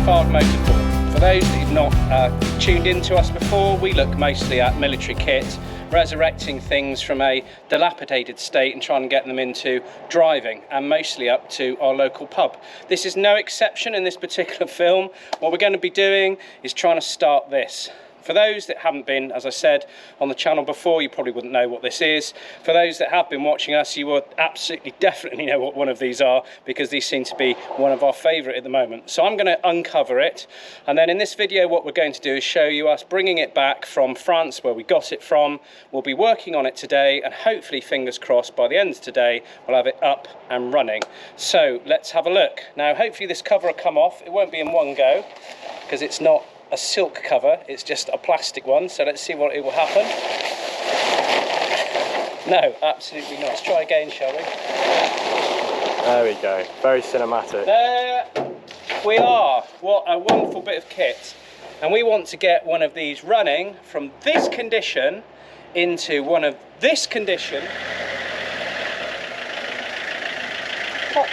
FARG Motorpool. For those that have not tuned into us before, we look mostly at military kit, resurrecting things from a dilapidated state and trying to get them into driving, and mostly up to our local pub. This is no exception in this particular film. What we're going to be doing is trying to start this. For those that haven't been, as I said, on the channel before, you probably wouldn't know what this is. For those that have been watching us, you will absolutely definitely know what one of these are, because these seem to be one of our favourite at the moment. So I'm going to uncover it, and then in this video what we're going to do is show you us bringing it back from France, where we got it from. We'll be working on it today, and hopefully, fingers crossed, by the end of today we'll have it up and running. So let's have a look. Now hopefully this cover will come off. It won't be in one go, because it's not a silk cover, it's just a plastic one. So let's see what it will happen. No, absolutely not. Let's try again, shall we? There we go, very cinematic. There we are. What a wonderful bit of kit. And we want to get one of these running from this condition into one of this condition. What?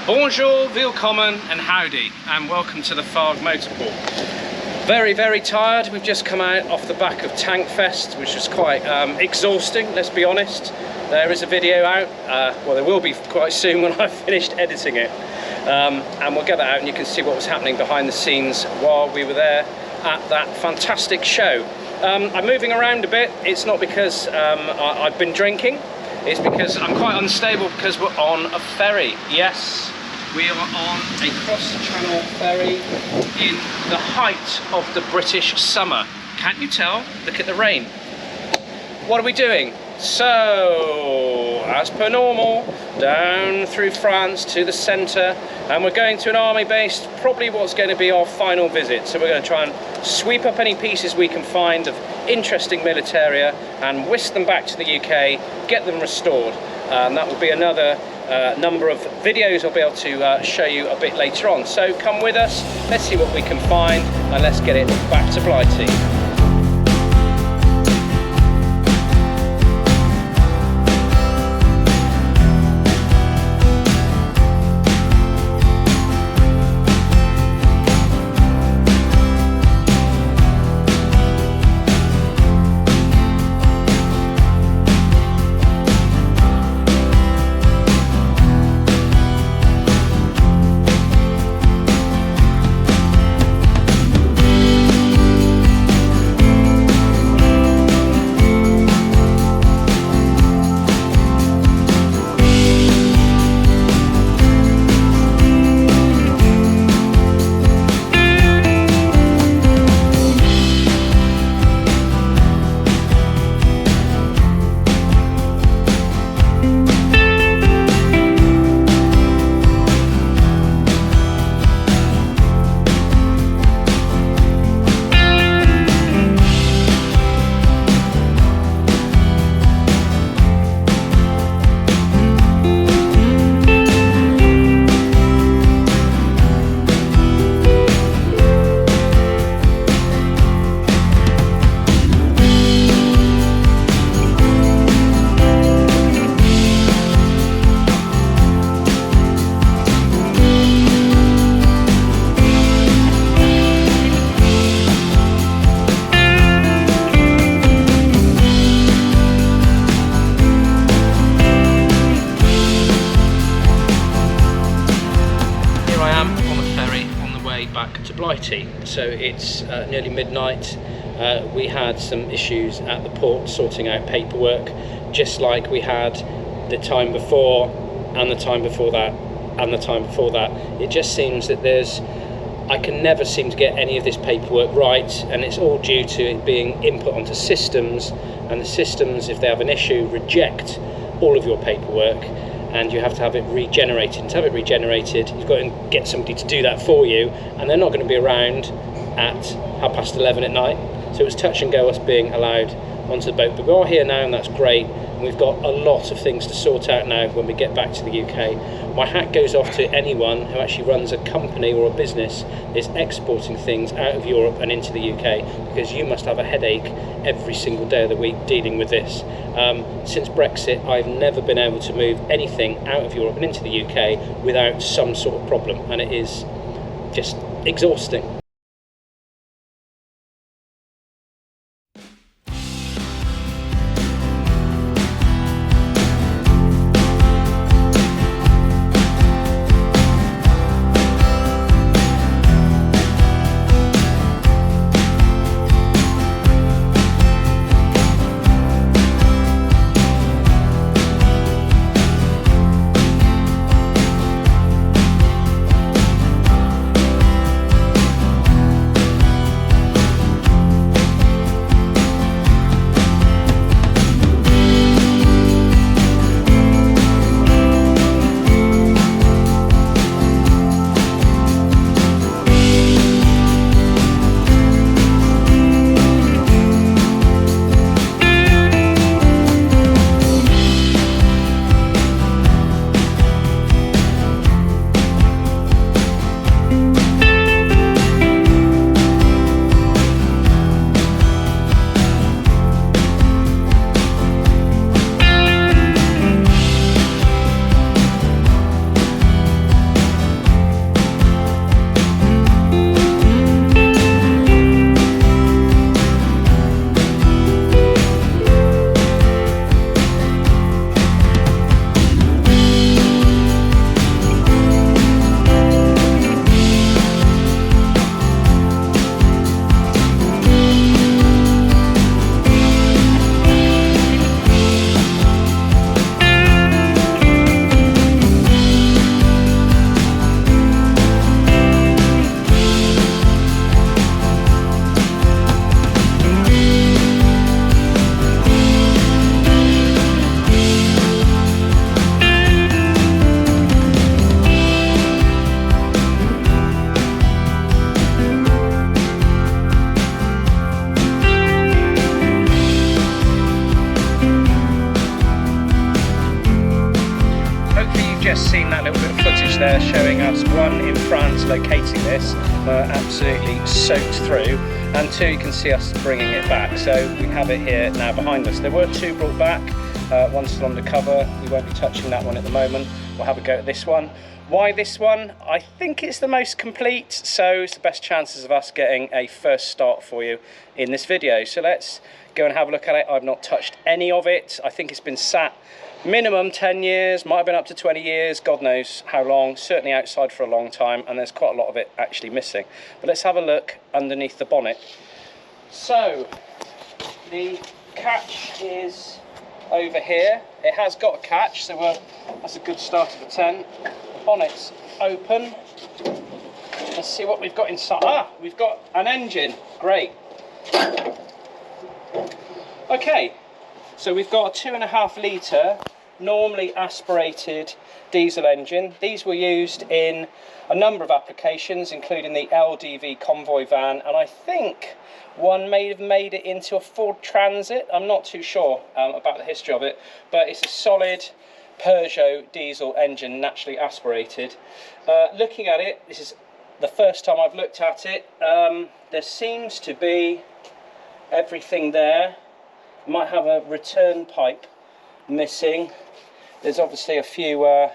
Bonjour, willkommen and howdy, and welcome to the FARG Motorpool. Very, very tired. We've just come out off the back of Tank Fest, which was quite exhausting, let's be honest. There is a video out, well there will be quite soon when I've finished editing it, and we'll get that out and you can see what was happening behind the scenes while we were there at that fantastic show. I'm moving around a bit. It's not because I've been drinking. It's because I'm quite unstable, because we're on a ferry. Yes, we are on a cross-channel ferry in the height of the British summer. Can't you tell? Look at the rain. What are we doing? So, as per normal, down through France to the centre, and we're going to an army base, probably what's going to be our final visit. So we're going to try and sweep up any pieces we can find of interesting militaria and whisk them back to the UK, get them restored. And that will be another number of videos I'll be able to show you a bit later on. So come with us, let's see what we can find, and let's get it back to Blighty. Back to Blighty. So it's nearly midnight. We had some issues at the port sorting out paperwork, just like we had the time before, and the time before that, and the time before that. It just seems that I can never seem to get any of this paperwork right, and it's all due to it being input onto systems, and the systems, if they have an issue, reject all of your paperwork, and you have to have it regenerated. And to have it regenerated, you've got to get somebody to do that for you, and they're not going to be around at 11:30 at night. So it was touch and go us being allowed onto the boat, but we are here now, and that's great. We've got a lot of things to sort out now when we get back to the UK. My hat goes off to anyone who actually runs a company or a business that is exporting things out of Europe and into the UK, because you must have a headache every single day of the week dealing with this. Since Brexit, I've never been able to move anything out of Europe and into the UK without some sort of problem, and it is just exhausting. Just seen that little bit of footage there showing us, one, in France locating this, absolutely soaked through, and two, you can see us bringing it back. So we have it here now behind us. There were two brought back, one still undercover. We won't be touching that one at the moment. We'll have a go at this one. Why this one? I think it's the most complete, so it's the best chances of us getting a first start for you in this video. So let's go and have a look at it. I've not touched any of it. I think it's been sat minimum 10 years, might have been up to 20 years, God knows how long, certainly outside for a long time, and there's quite a lot of it actually missing. But let's have a look underneath the bonnet. So, the catch is over here. It has got a catch, so that's a good start of the 10. The bonnet's open. Let's see what we've got inside. Ah, we've got an engine, great. Okay, so we've got a 2.5 litre normally aspirated diesel engine. These were used in a number of applications, including the LDV convoy van, and I think one may have made it into a Ford Transit. I'm not too sure about the history of it, but it's a solid Peugeot diesel engine, naturally aspirated. Looking at it, this is the first time I've looked at it. There seems to be everything there. Might have a return pipe missing. There's obviously a few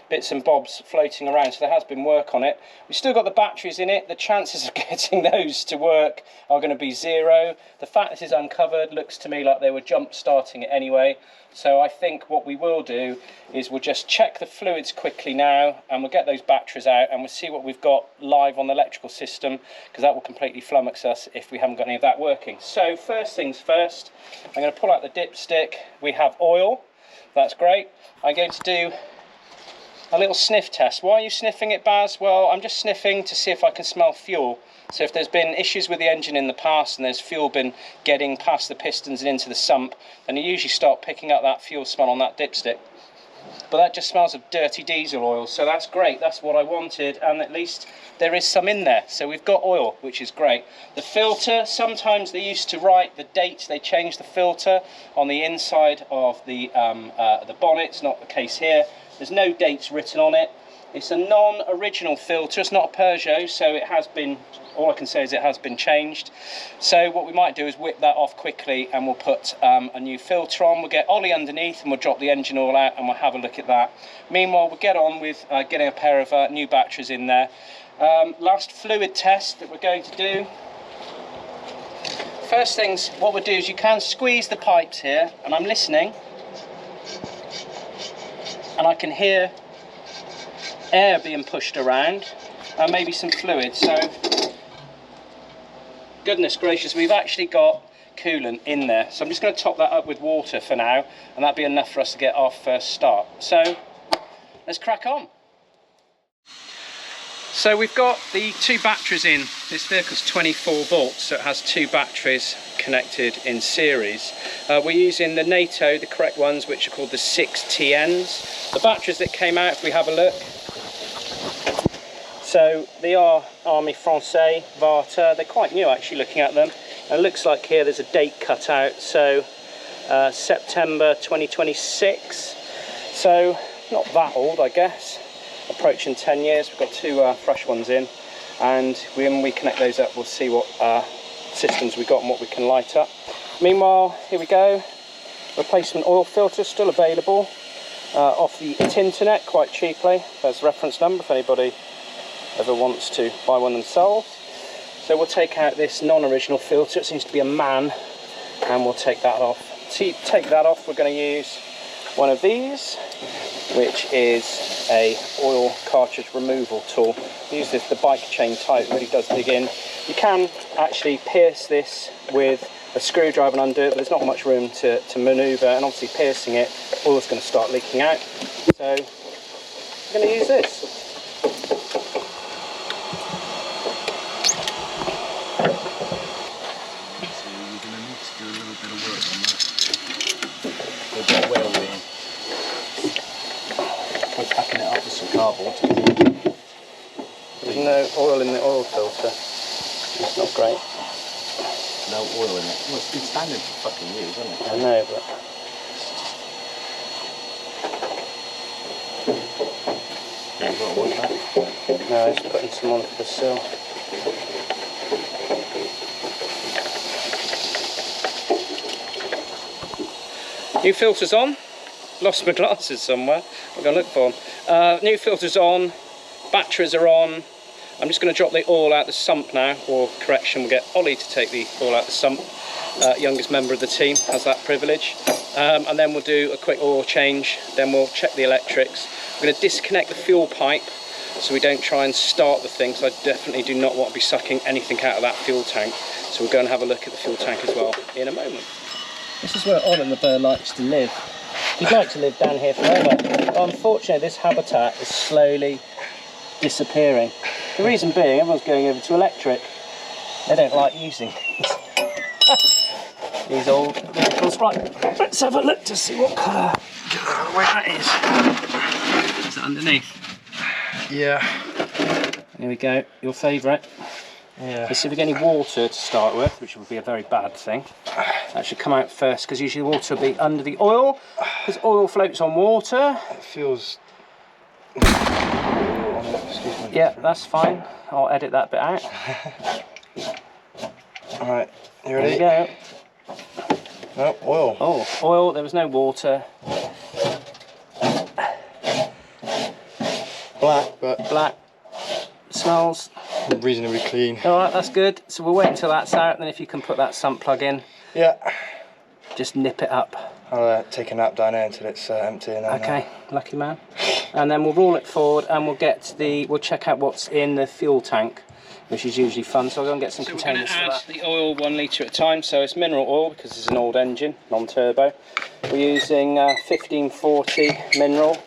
bits and bobs floating around, so there has been work on it. We've still got the batteries in it. The chances of getting those to work are going to be zero. The fact this is uncovered looks to me like they were jump starting it anyway. So I think what we will do is we'll just check the fluids quickly now, and we'll get those batteries out and we'll see what we've got live on the electrical system, because that will completely flummox us if we haven't got any of that working. So first things first, I'm going to pull out the dipstick. We have oil, that's great. I'm going to do a little sniff test. Why are you sniffing it, Baz? Well, I'm just sniffing to see if I can smell fuel. So if there's been issues with the engine in the past and there's fuel been getting past the pistons and into the sump, then you usually start picking up that fuel smell on that dipstick. but that just smells of dirty diesel oil, so that's great. That's what I wanted, and at least there is some in there. So we've got oil, which is great. The filter, sometimes they used to write the dates. They changed the filter on the inside of the bonnet. It's not the case here. There's no dates written on it. It's a non-original filter. It's not a Peugeot, so it has been, all I can say is it has been changed. So what we might do is whip that off quickly, and we'll put a new filter on. We'll get Ollie underneath, and we'll drop the engine oil out, and we'll have a look at that. Meanwhile, we'll get on with getting a pair of new batteries in there. Last fluid test that we're going to do. First things, what we'll do is you can squeeze the pipes here, and I'm listening, and I can hear air being pushed around and maybe some fluid. So goodness gracious, we've actually got coolant in there, so I'm just going to top that up with water for now, and that'll be enough for us to get our first start. So let's crack on. So we've got the two batteries in. This vehicle's 24 volts, so it has two batteries connected in series. We're using the NATO, the correct ones, which are called the 6TNs. The batteries that came out, if we have a look, so they are Army Français Varta. They're quite new actually looking at them. And it looks like here there's a date cut out, so September 2026. So not that old, I guess. Approaching 10 years. We've got two fresh ones in, and when we connect those up, we'll see what systems we've got and what we can light up. Meanwhile, here we go. Replacement oil filter still available off the Tinternet quite cheaply. There's the reference number if anybody ever wants to buy one themselves. So we'll take out this non-original filter. It seems to be a man, and we'll take that off. To take that off, we're going to use one of these, which is a oil cartridge removal tool. Use this, the bike chain type, really does dig in. You can actually pierce this with a screwdriver and undo it, but there's not much room to manoeuvre, and obviously piercing it, oil's going to start leaking out. So I'm going to use this. Packing it up with some cardboard. There's no oil in the oil filter. It's not great. No oil in it. Well, it's been standard for fucking years, hasn't it? I know, but yeah, you've got to wash that. no, he's putting some on for the sill. New filters on. Lost my glasses somewhere. I'm going to look for them. New filters on, batteries are on. I'm just going to drop the oil out the sump now, or correction, we'll get Ollie to take the oil out the sump. Youngest member of the team has that privilege. And then we'll do a quick oil change, then we'll check the electrics. I'm going to disconnect the fuel pipe so we don't try and start the thing, so I definitely do not want to be sucking anything out of that fuel tank. So we'll go and have a look at the fuel tank as well in a moment. This is where Ollie the bird likes to live. He'd like to live down here forever, but unfortunately this habitat is slowly disappearing. The reason being, everyone's going over to electric. They don't like using these old vehicles. Right, let's have a look to see what colour that is. Is that underneath? Yeah. Here we go, your favourite. Yeah. Let's see if we get any water to start with, which would be a very bad thing. That should come out first, because usually the water will be under the oil, because oil floats on water. It feels... Excuse me. Yeah, that's fine. I'll edit that bit out. Alright, you There ready? we go. No, oil. Oh, oil, there was no water. Black, but Black. Smells. reasonably clean. Alright, that's good. So we'll wait until that's out, and then if you can put that sump plug in, Yeah. just nip it up. I'll take a nap down here until it's empty. And then, Okay, lucky man. And then we'll roll it forward, and we'll get we'll check out what's in the fuel tank, which is usually fun. So I'll go and get some containers for that. We're going to add the oil 1 litre at a time. So it's mineral oil because it's an old engine, non-turbo. We're using 1540 mineral.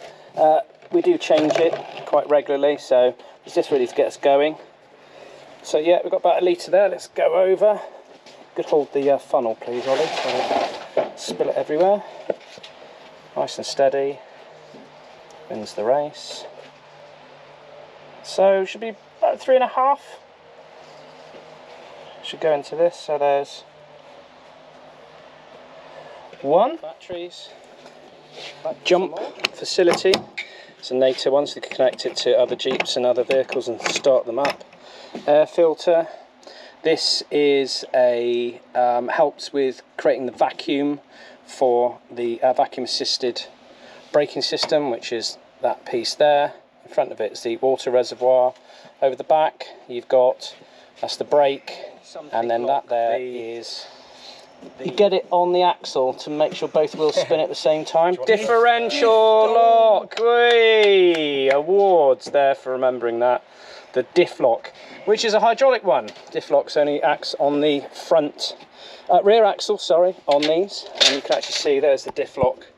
We do change it quite regularly, so it's just really to get us going. So yeah, we've got about 1 litre there. Let's go over. Could hold the funnel, please, Ollie, so I don't spill it everywhere. Nice and steady. wins the race. So should be about 3.5. Should go into this. So there's 1 batteries, jump facility. It's a NATO one, so you can connect it to other Jeeps and other vehicles and start them up. Air filter. This is a helps with creating the vacuum for the vacuum assisted braking system, which is that piece there. In front of it is the water reservoir. Over the back you've got, that's the brake, and then that there is, you get it on the axle to make sure both wheels spin at the same time. Differential lock. Whee! Awards there for remembering that. The diff lock, which is a hydraulic one. Diff locks only acts on the front, rear axle, sorry, on these. And you can actually see there's the diff lock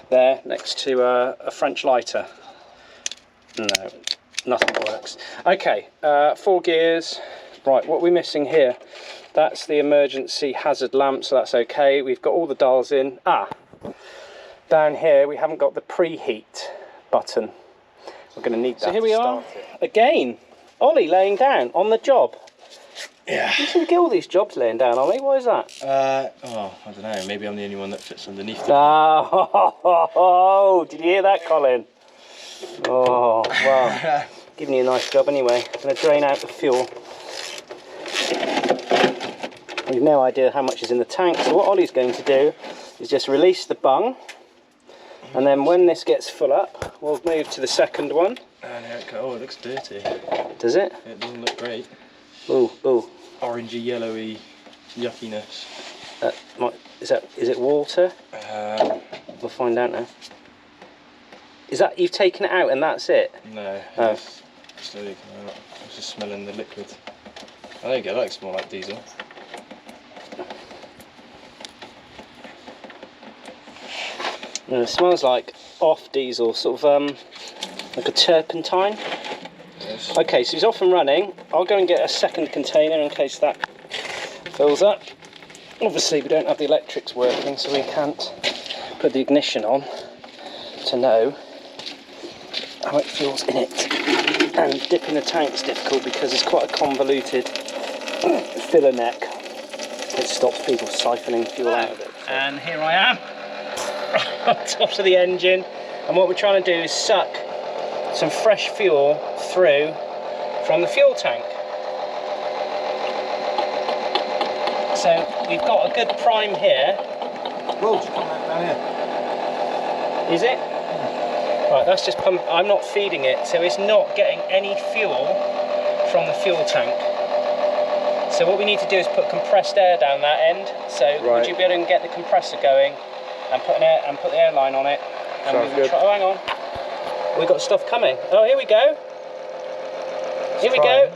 there next to a French lighter. No, nothing works. Okay, 4 gears. Right, what we're missing here, that's the emergency hazard lamp, so that's okay. We've got all the dials in. Down here we haven't got the preheat button. We're going to need that. So here we are again. Ollie laying down on the job. Yeah. You seem to get all these jobs laying down, Ollie. Why is that? Oh, I don't know. Maybe I'm the only one that fits underneath it. Oh, did you hear that, Colin? Oh, wow. Giving you a nice job anyway. Going to drain out the fuel. We've no idea how much is in the tank, so what Ollie's going to do is just release the bung, and then when this gets full up, we'll move to the second one. Oh, it looks dirty. Does it? It doesn't look great. Ooh. Orangey, yellowy yuckiness. Is it water? We'll find out now. Is that, you've taken it out and that's it? No. Oh. It's slowly coming out. I was just smelling the liquid. Oh, there you go. That looks more like diesel. It smells like off diesel, sort of like a turpentine. Yes. Okay, so he's off and running. I'll go and get a second container in case that fills up. Obviously we don't have the electrics working, so we can't put the ignition on to know how much fuel's in it. And dipping the tank's difficult because it's quite a convoluted filler neck. It stops people siphoning fuel out of it. So. And here I am on top of the engine, and what we're trying to do is suck some fresh fuel through from the fuel tank. So we've got a good prime here. Well, just come back down here. Is it? Right, that's just pump. I'm not feeding it, so it's not getting any fuel from the fuel tank. So what we need to do is put compressed air down that end. So would you be able to get the compressor going and put the airline on it? And Sounds good. Oh, hang on. We've got stuff coming. Oh, here we go. Here we go.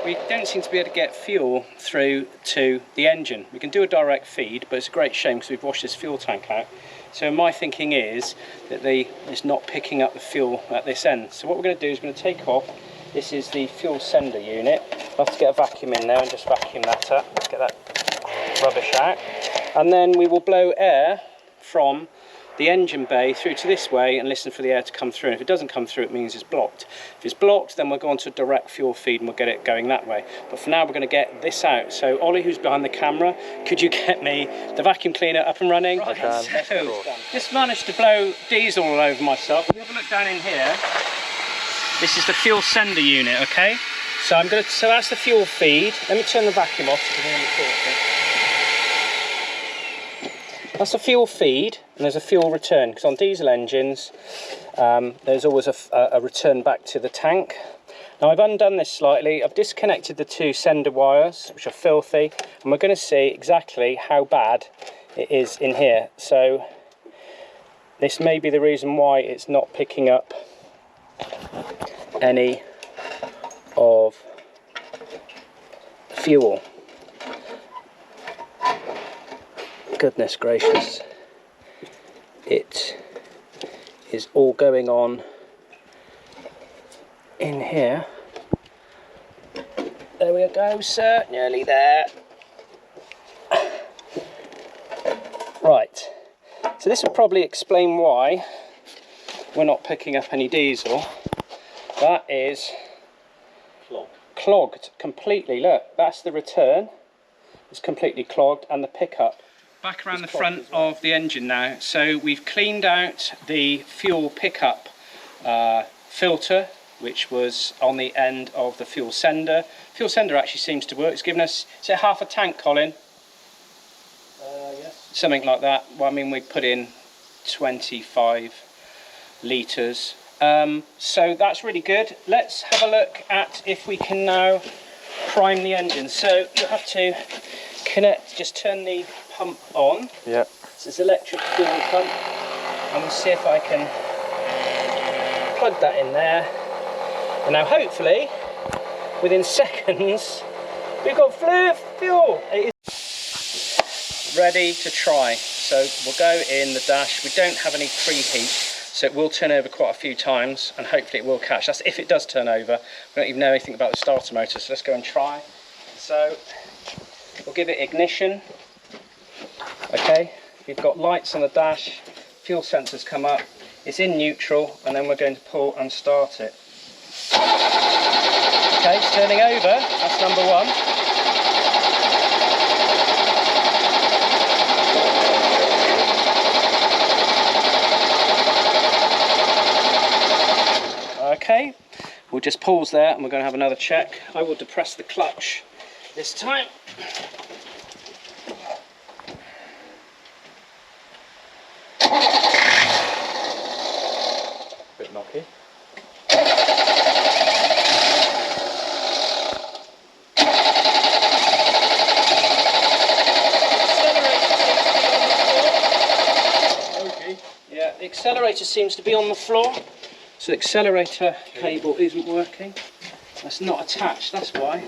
We don't seem to be able to get fuel through to the engine. We can do a direct feed, but it's a great shame because we've washed this fuel tank out. So my thinking is that it's not picking up the fuel at this end. So what we're going to do is we're going to take off. This is the fuel sender unit. I'll have to get a vacuum in there and just vacuum that up. Let's get that rubbish out. And then we will blow air from the engine bay through to this way and listen for the air to come through. And if it doesn't come through, it means it's blocked. If it's blocked, then we'll go on to a direct fuel feed and we'll get it going that way. But for now, we're going to get this out. So Ollie, who's behind the camera, could you get me the vacuum cleaner up and running? I can. So, just managed to blow diesel all over myself. If you have a look down in here, this is the fuel sender unit, okay? So so that's the fuel feed. Let me turn the vacuum off so you can hear me talking. That's a fuel feed, and there's a fuel return, because on diesel engines there's always a return back to the tank. Now I've undone this slightly. I've disconnected the 2 sender wires, which are filthy, and we're going to see exactly how bad it is in here. So this may be the reason why it's not picking up any of the fuel. Goodness gracious, it is all going on in here. There we go, sir, nearly there. Right, So this will probably explain why we're not picking up any diesel. That is clogged completely. Look, that's the return. It's completely clogged, and the pickup. Back around the front of the engine now. So we've cleaned out the fuel pickup filter, which was on the end of the fuel sender. Fuel sender actually seems to work. It's given us, is it half a tank, Colin? Yes. Something like that. Well, I mean, we put in 25 litres. So that's really good. Let's have a look at if we can now prime the engine. So you have to connect, just turn the pump on. Yeah. This is electric fuel pump, and we'll see if I can plug that in there. And now hopefully, within seconds, we've got fuel. It is ready to try. So we'll go in the dash. We don't have any preheat, so it will turn over quite a few times, and hopefully it will catch. That's if it does turn over. We don't even know anything about the starter motor, so let's go and try. So we'll give it ignition. Okay, we've got lights on the dash, fuel sensors come up, it's in neutral, and then we're going to pull and start it. Okay, it's turning over, that's number one. Okay, we'll just pause there and we're going to have another check. I will depress the clutch this time. Bit knocky. Okay. Yeah, the accelerator seems to be on the floor. So the accelerator cable isn't working. That's not attached, that's why.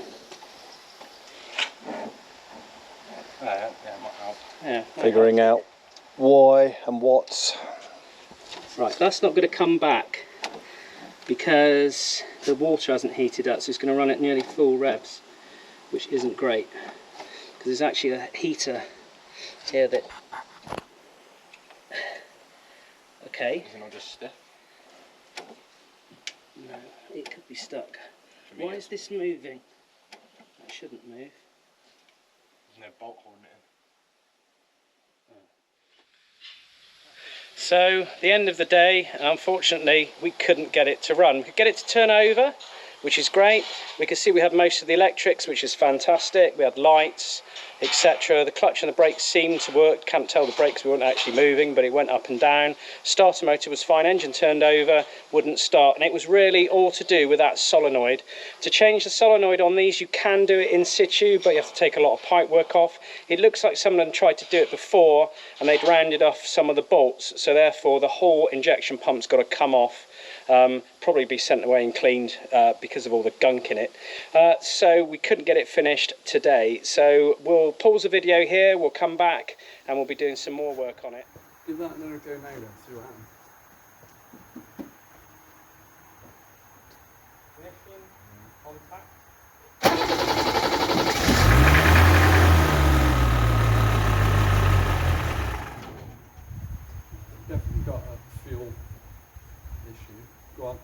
Yeah, might help. Yeah. Figuring out why and what. Right, that's not going to come back because the water hasn't heated up, so it's going to run at nearly full revs, which isn't great because there's actually a heater here that. Okay. Is it not just stiff? No, it could be stuck. Why is this moving? That shouldn't move. There's no bolt holding it in. So, the end of the day, unfortunately, we couldn't get it to run. We could get it to turn over, which is great. We could see we had most of the electrics, which is fantastic. We had lights, etc. The clutch and the brakes seemed to work. Can't tell the brakes weren't actually moving, but it went up and down. Starter motor was fine. Engine turned over, wouldn't start. And it was really all to do with that solenoid. To change the solenoid on these, you can do it in situ, but you have to take a lot of pipe work off. It looks like someone tried to do it before, and they'd rounded off some of the bolts. So therefore, the whole injection pump's got to come off. Probably be sent away and cleaned because of all the gunk in it. So we couldn't get it finished today. So we'll pause the video here, we'll come back and we'll be doing some more work on it. Give that another go now then, see what happens. Ignition, contact. Definitely got a fuel issue. Go on.